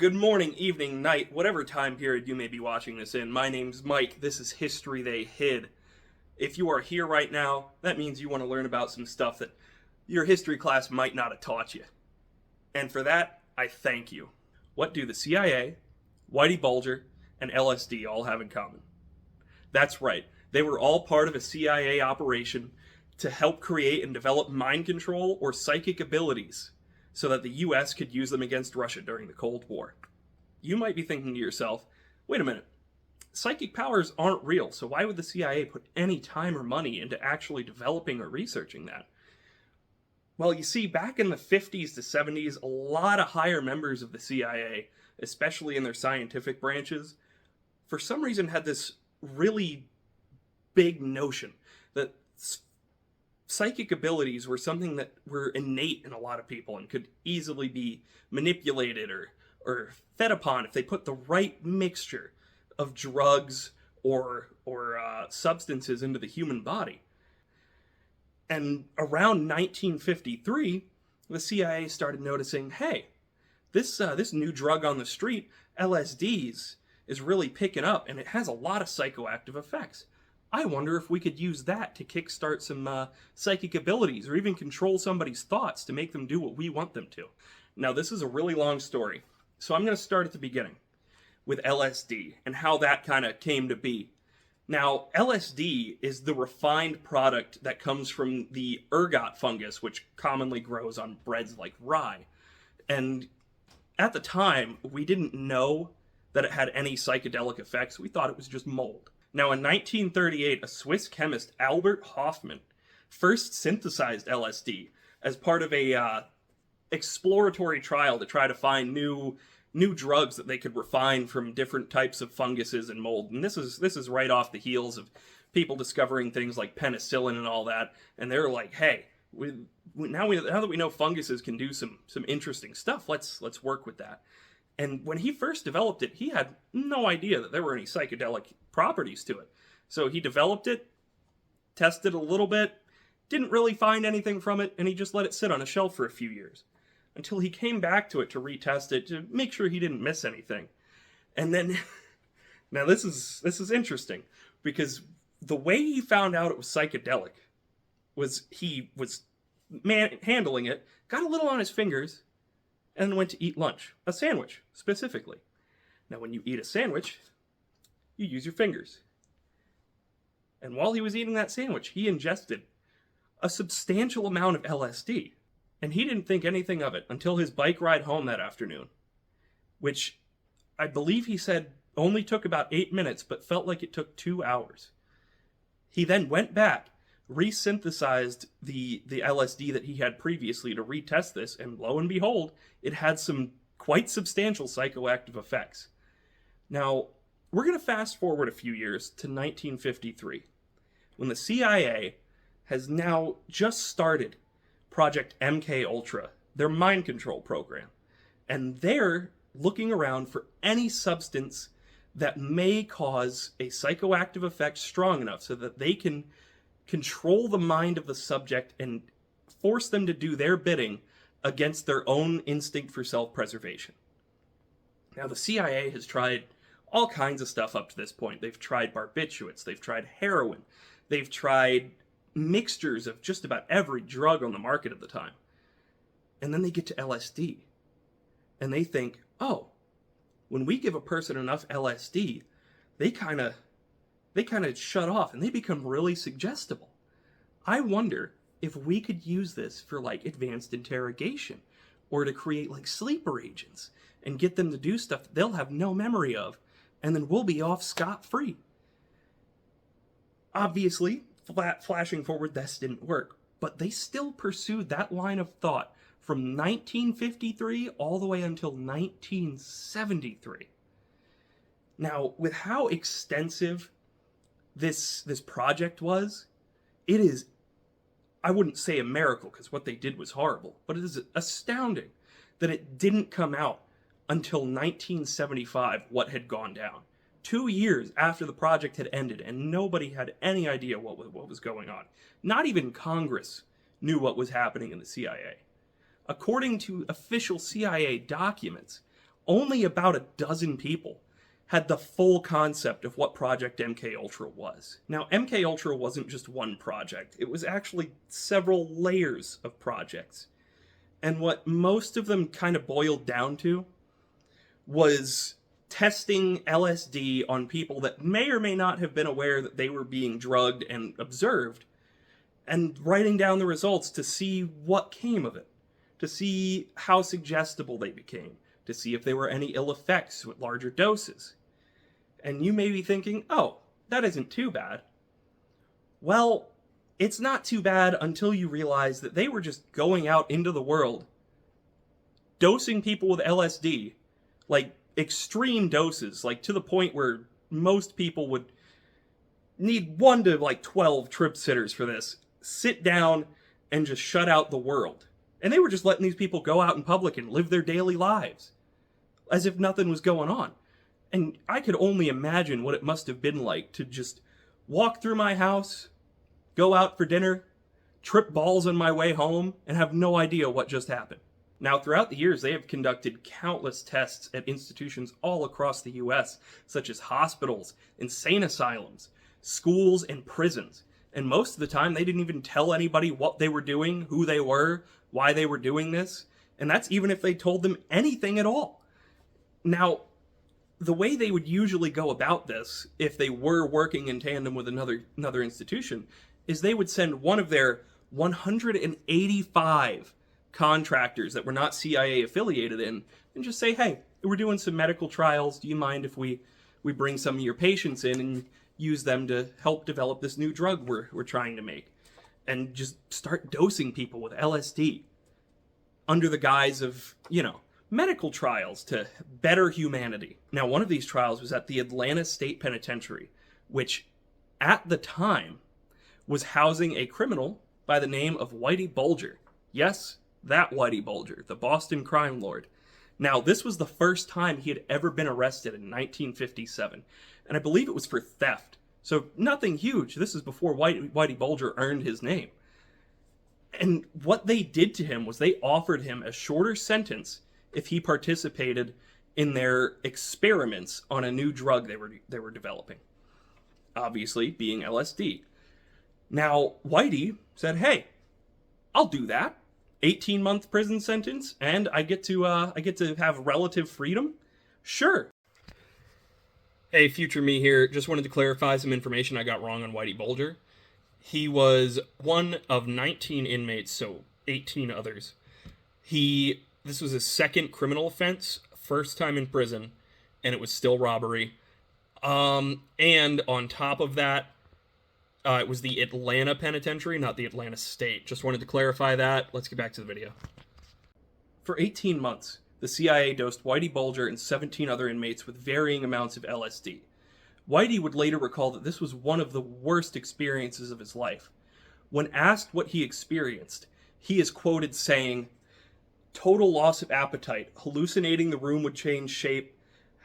Good morning, evening, night, whatever time period you may be watching this in. My name's Mike. This is History They Hid. If you are here right now, that means you want to learn about some stuff that your history class might not have taught you. And for that, I thank you. What do the CIA, Whitey Bulger, and LSD all have in common? That's right. They were all part of a CIA operation to help create and develop mind control or psychic abilities so that the US could use them against Russia during the Cold War. You might be thinking to yourself, wait a minute, psychic powers aren't real, so why would the CIA put any time or money into actually developing or researching that? Well, you see, back in the 50s to 70s, a lot of higher members of the CIA, especially in their scientific branches, for some reason had this really big notion that psychic abilities were something that were innate in a lot of people and could easily be manipulated or fed upon if they put the right mixture of drugs or substances into the human body. And around 1953, the CIA started noticing, hey, this new drug on the street, LSDs, is really picking up, and it has a lot of psychoactive effects. I wonder if we could use that to kickstart some psychic abilities or even control somebody's thoughts to make them do what we want them to. Now, this is a really long story, so I'm going to start at the beginning with LSD and how that kind of came to be. Now, LSD is the refined product that comes from the ergot fungus, which commonly grows on breads like rye. And at the time, we didn't know that it had any psychedelic effects. We thought it was just mold. Now, in 1938, a Swiss chemist, Albert Hofmann, first synthesized LSD as part of a exploratory trial to try to find new drugs that they could refine from different types of funguses and mold. And this is right off the heels of people discovering things like penicillin and all that. And they're like, hey, now that we know funguses can do some interesting stuff, let's work with that. And when he first developed it, he had no idea that there were any psychedelic properties to it. So he developed it, tested a little bit, didn't really find anything from it, and he just let it sit on a shelf for a few years until he came back to it to retest it to make sure he didn't miss anything. And then, now this is interesting, because the way he found out it was psychedelic was he was handling it, got a little on his fingers, and then went to eat lunch. A sandwich, specifically. Now, when you eat a sandwich, you use your fingers. And while he was eating that sandwich, he ingested a substantial amount of LSD. And he didn't think anything of it until his bike ride home that afternoon, which I believe he said only took about 8 minutes, but felt like it took 2 hours. He then went back, resynthesized the LSD that he had previously to retest this, and lo and behold, it had some quite substantial psychoactive effects. Now, we're going to fast forward a few years to 1953, when the CIA has now just started Project MKULTRA, their mind control program, and they're looking around for any substance that may cause a psychoactive effect strong enough so that they can control the mind of the subject and force them to do their bidding against their own instinct for self-preservation. Now, the CIA has tried all kinds of stuff up to this point. They've tried barbiturates, they've tried heroin, they've tried mixtures of just about every drug on the market at the time. And then they get to LSD, and they think, oh, when we give a person enough LSD, they kind of shut off and they become really suggestible. I wonder if we could use this for like advanced interrogation or to create like sleeper agents and get them to do stuff that they'll have no memory of, and then we'll be off scot-free. Obviously, flashing forward, this didn't work, but they still pursued that line of thought from 1953 all the way until 1973. Now, with how extensive this project was, it is, I wouldn't say a miracle, because what they did was horrible, but it is astounding that it didn't come out until 1975 what had gone down. 2 years after the project had ended, and nobody had any idea what was going on. Not even Congress knew what was happening in the CIA. According to official CIA documents, only about a dozen people had the full concept of what Project MKUltra was. Now, MKUltra wasn't just one project. It was actually several layers of projects. And what most of them kind of boiled down to was testing LSD on people that may or may not have been aware that they were being drugged and observed, and writing down the results to see what came of it, to see how suggestible they became, to see if there were any ill effects with larger doses. And you may be thinking, oh, that isn't too bad. Well, it's not too bad until you realize that they were just going out into the world, dosing people with LSD, like extreme doses, like to the point where most people would need 1 to 12 trip sitters for this, sit down and just shut out the world. And they were just letting these people go out in public and live their daily lives as if nothing was going on. And I could only imagine what it must have been like to just walk through my house, go out for dinner, trip balls on my way home, and have no idea what just happened. Now, throughout the years, they have conducted countless tests at institutions all across the U.S., such as hospitals, insane asylums, schools, and prisons. And most of the time, they didn't even tell anybody what they were doing, who they were, why they were doing this. And that's even if they told them anything at all. Now, the way they would usually go about this, if they were working in tandem with another institution, is they would send one of their 185 contractors that were not CIA affiliated in, and just say, hey, we're doing some medical trials. Do you mind if we bring some of your patients in and use them to help develop this new drug we're trying to make? And just start dosing people with LSD under the guise of, medical trials to better humanity. Now, one of these trials was at the Atlanta State Penitentiary, which at the time was housing a criminal by the name of Whitey Bulger. Yes, that Whitey Bulger, the Boston crime lord. Now, this was the first time he had ever been arrested in 1957, and I believe it was for theft. So nothing huge. This is before Whitey Bulger earned his name. And what they did to him was they offered him a shorter sentence if he participated in their experiments on a new drug they were developing. Obviously, being LSD. Now, Whitey said, hey, I'll do that. 18-month prison sentence, and I get to have relative freedom? Sure. Hey, future me here. Just wanted to clarify some information I got wrong on Whitey Bulger. He was one of 19 inmates, so 18 others. This was his second criminal offense, first time in prison, and it was still robbery. And on top of that, it was the Atlanta Penitentiary, not the Atlanta State. Just wanted to clarify that. Let's get back to the video. For 18 months, the CIA dosed Whitey Bulger and 17 other inmates with varying amounts of LSD. Whitey would later recall that this was one of the worst experiences of his life. When asked what he experienced, he is quoted saying, "Total loss of appetite, hallucinating the room would change shape,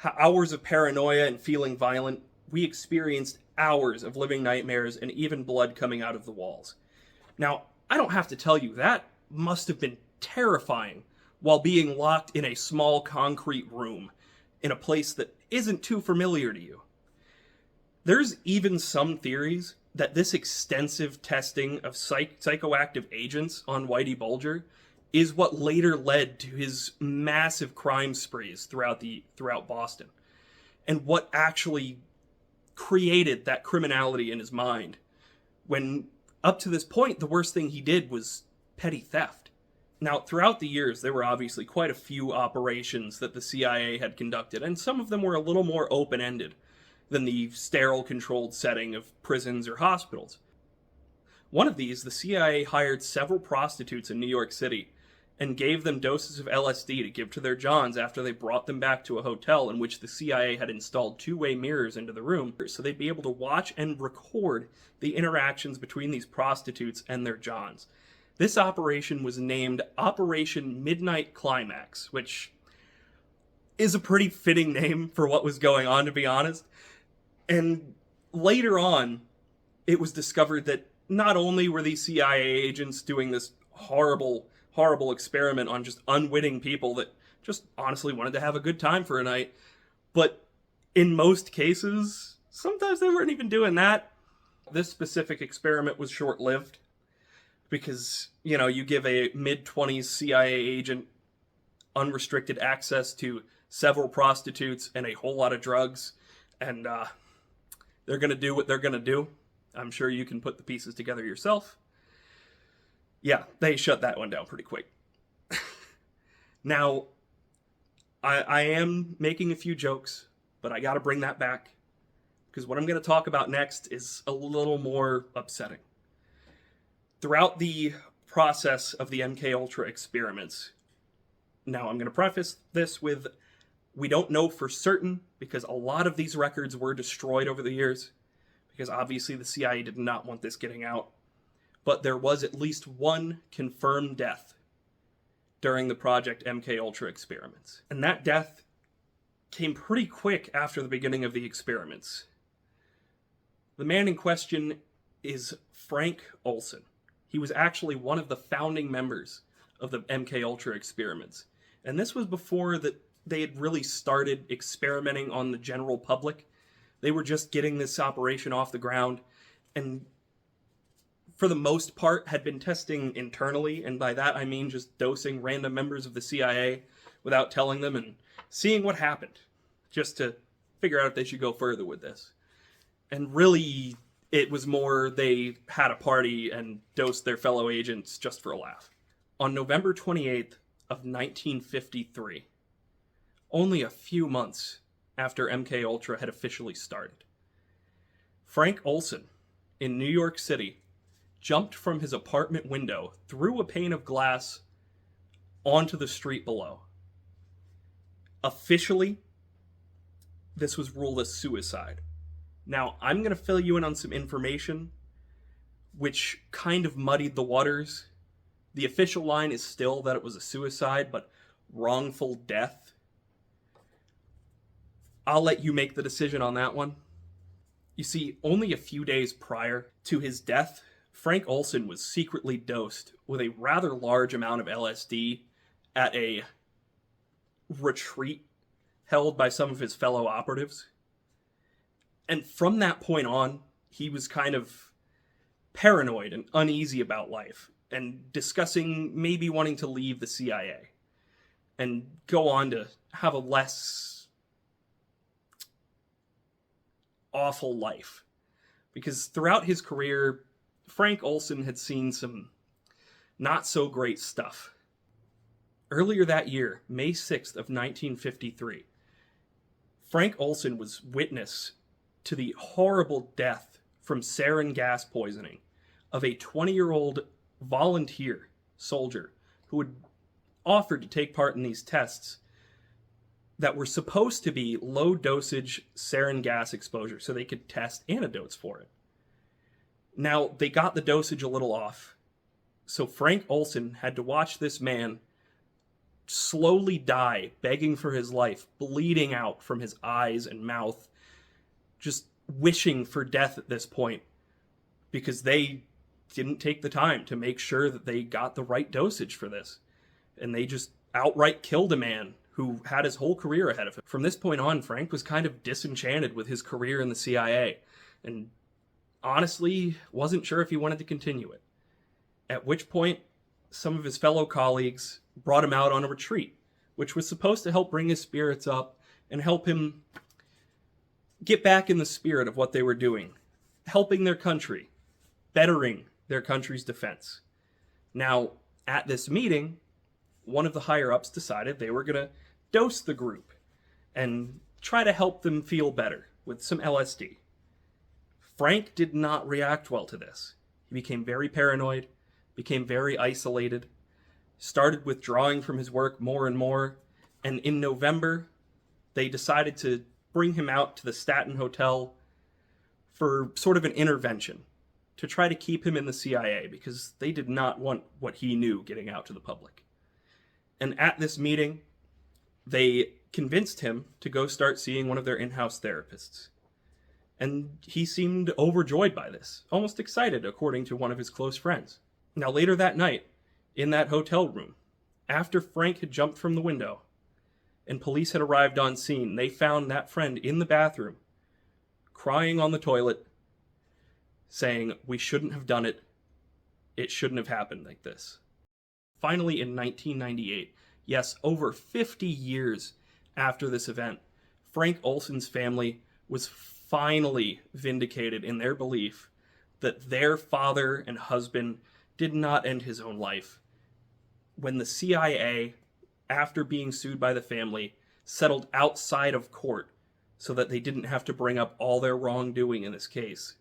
hours of paranoia and feeling violent. We experienced hours of living nightmares and even blood coming out of the walls." Now, I don't have to tell you, that must have been terrifying while being locked in a small concrete room in a place that isn't too familiar to you. There's even some theories that this extensive testing of psychoactive agents on Whitey Bulger is what later led to his massive crime sprees throughout Boston, and what actually created that criminality in his mind, when up to this point the worst thing he did was petty theft. Now, throughout the years, there were obviously quite a few operations that the CIA had conducted, and some of them were a little more open-ended than the sterile controlled setting of prisons or hospitals. One of these, the CIA hired several prostitutes in New York City and gave them doses of LSD to give to their johns after they brought them back to a hotel in which the CIA had installed two-way mirrors into the room, so they'd be able to watch and record the interactions between these prostitutes and their johns. This operation was named Operation Midnight Climax, which is a pretty fitting name for what was going on, to be honest. And later on, it was discovered that not only were these CIA agents doing this horrible experiment on just unwitting people that just honestly wanted to have a good time for a night. But in most cases, sometimes they weren't even doing that. This specific experiment was short-lived because, you give a mid-20s CIA agent unrestricted access to several prostitutes and a whole lot of drugs, and they're going to do what they're going to do. I'm sure you can put the pieces together yourself. Yeah, they shut that one down pretty quick. Now, I am making a few jokes, but I gotta bring that back, because what I'm going to talk about next is a little more upsetting. Throughout the process of the MKUltra experiments, now I'm going to preface this with, we don't know for certain, because a lot of these records were destroyed over the years, because obviously the CIA did not want this getting out, but there was at least one confirmed death during the Project MKUltra experiments. And that death came pretty quick after the beginning of the experiments. The man in question is Frank Olson. He was actually one of the founding members of the MKUltra experiments. And this was before that they had really started experimenting on the general public. They were just getting this operation off the ground, and for the most part had been testing internally, and by that I mean just dosing random members of the CIA without telling them and seeing what happened, just to figure out if they should go further with this. And really, it was more they had a party and dosed their fellow agents just for a laugh. On November 28th of 1953, only a few months after MKUltra had officially started, Frank Olson in New York City jumped from his apartment window through a pane of glass onto the street below. Officially, this was ruled as suicide. Now, I'm going to fill you in on some information which kind of muddied the waters. The official line is still that it was a suicide, but wrongful death. I'll let you make the decision on that one. You see, only a few days prior to his death, Frank Olson was secretly dosed with a rather large amount of LSD at a retreat held by some of his fellow operatives. And from that point on, he was kind of paranoid and uneasy about life, and discussing maybe wanting to leave the CIA and go on to have a less awful life. Because throughout his career, Frank Olson had seen some not so great stuff. Earlier that year, May 6th of 1953, Frank Olson was witness to the horrible death from sarin gas poisoning of a 20-year-old volunteer soldier who had offered to take part in these tests that were supposed to be low-dosage sarin gas exposure so they could test antidotes for it. Now, they got the dosage a little off, so Frank Olson had to watch this man slowly die, begging for his life, bleeding out from his eyes and mouth, just wishing for death at this point, because they didn't take the time to make sure that they got the right dosage for this. And they just outright killed a man who had his whole career ahead of him. From this point on, Frank was kind of disenchanted with his career in the CIA, and honestly wasn't sure if he wanted to continue it. At which point, some of his fellow colleagues brought him out on a retreat, which was supposed to help bring his spirits up and help him get back in the spirit of what they were doing, helping their country, bettering their country's defense. Now, at this meeting, one of the higher-ups decided they were going to dose the group and try to help them feel better with some LSD. Frank did not react well to this. He became very paranoid, became very isolated, started withdrawing from his work more and more, and in November, they decided to bring him out to the Staten Hotel for sort of an intervention to try to keep him in the CIA, because they did not want what he knew getting out to the public. And at this meeting, they convinced him to go start seeing one of their in-house therapists. And he seemed overjoyed by this, almost excited, according to one of his close friends. Now, later that night, in that hotel room, after Frank had jumped from the window, and police had arrived on scene, they found that friend in the bathroom, crying on the toilet, saying, "We shouldn't have done it. It shouldn't have happened like this." Finally, in 1998, yes, over 50 years after this event, Frank Olson's family was finally vindicated in their belief that their father and husband did not end his own life when the CIA, after being sued by the family, settled outside of court so that they didn't have to bring up all their wrongdoing in this case,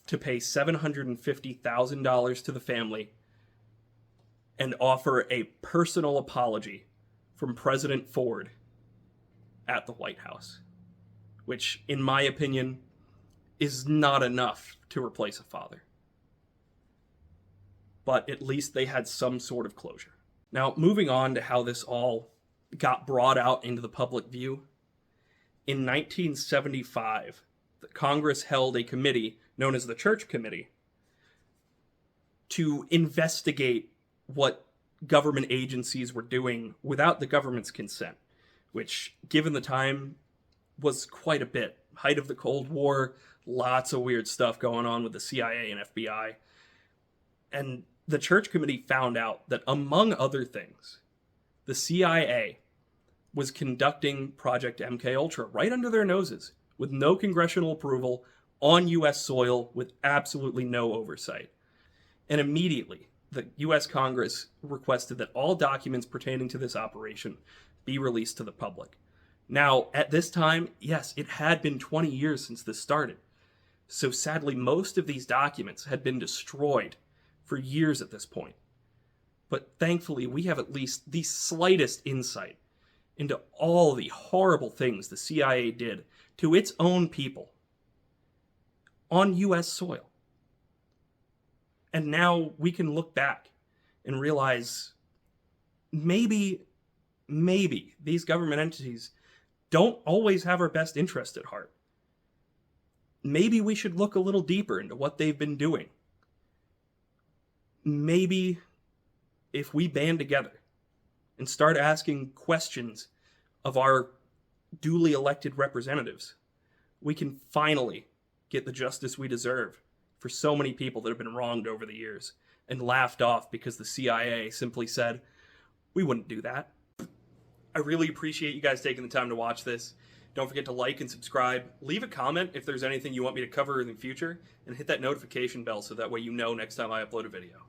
to pay $750,000 to the family and offer a personal apology from President Ford at the White House, which, in my opinion, is not enough to replace a father. But at least they had some sort of closure. Now, moving on to how this all got brought out into the public view, in 1975, the Congress held a committee known as the Church Committee to investigate what government agencies were doing without the government's consent, which, given the time, was quite a bit. Height of the Cold War, lots of weird stuff going on with the CIA and FBI. And the Church Committee found out that, among other things, the CIA was conducting Project MKUltra right under their noses, with no congressional approval, on U.S. soil, with absolutely no oversight. And immediately, the U.S. Congress requested that all documents pertaining to this operation be released to the public. Now, at this time, yes, it had been 20 years since this started. So sadly, most of these documents had been destroyed for years at this point. But thankfully, we have at least the slightest insight into all the horrible things the CIA did to its own people on U.S. soil. And now we can look back and realize maybe these government entities don't always have our best interest at heart. Maybe we should look a little deeper into what they've been doing. Maybe if we band together and start asking questions of our duly elected representatives, we can finally get the justice we deserve for so many people that have been wronged over the years and laughed off because the CIA simply said, "We wouldn't do that." I really appreciate you guys taking the time to watch this. Don't forget to like and subscribe. Leave a comment if there's anything you want me to cover in the future, and hit that notification bell so that way you know next time I upload a video.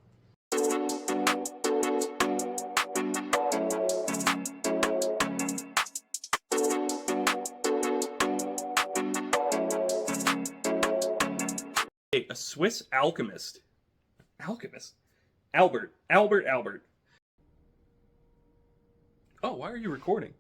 A Swiss alchemist. Albert. Oh, why are you recording?